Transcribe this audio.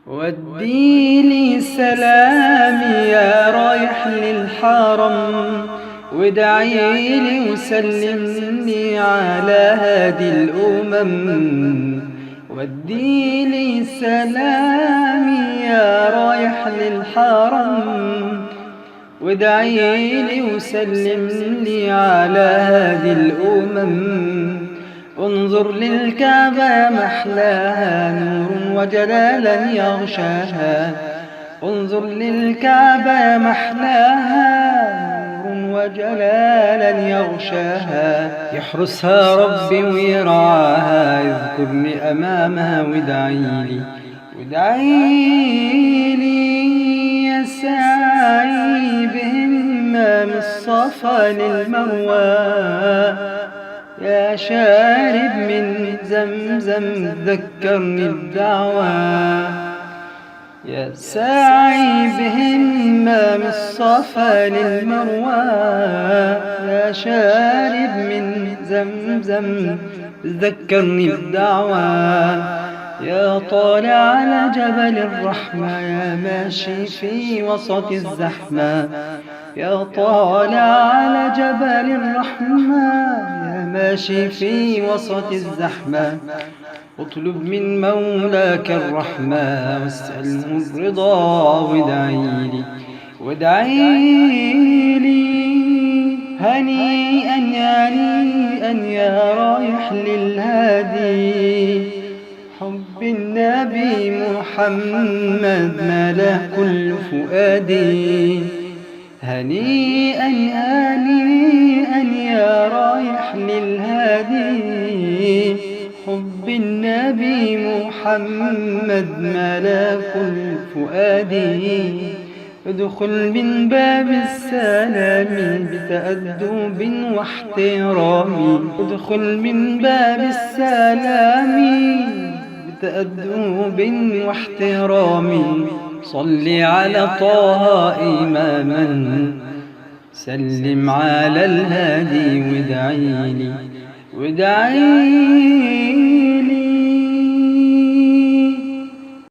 ودي لي سلامي يا رايح للحرم، وادعي لي وسلمني على هادي الأمم. ودي لي سلامي يا رايح للحرم، وادعي لي وسلمني على هادي الأمم. انظر للكعبة محلاها نور وجلالا يغشاها، انظر للكعبة محلاها نور وجلالا يغشاها. يحرسها ربي ويرعاها، يذكرني أمامها وادعيلي يا ساعي بهمة من الصفا للمروى، يا شارب من زمزم ذكرني الدعوى. يا ساعي بهمة من الصفا للمروى، يا شارب من زمزم ذكرني الدعوى. يا طالع على جبل الرحمة، يا ماشي في وسط الزحمة، يا طالع على جبل الرحمة، يا ماشي في وسط الزحمة. اطلب من مولاك الرحمة واسأله الرضا وادعيلي هنيئا يا رايح للهادي. حب النبي محمد ملا كل فؤادي. هنيئا يا رايح للهادي. حب النبي محمد ملا كل فؤادي. ادخل من باب السلام بتأدب واحترام، ادخل من باب السلام بتأدب واحترام. صل على طه إماما، سلم على الهادي وادعيلي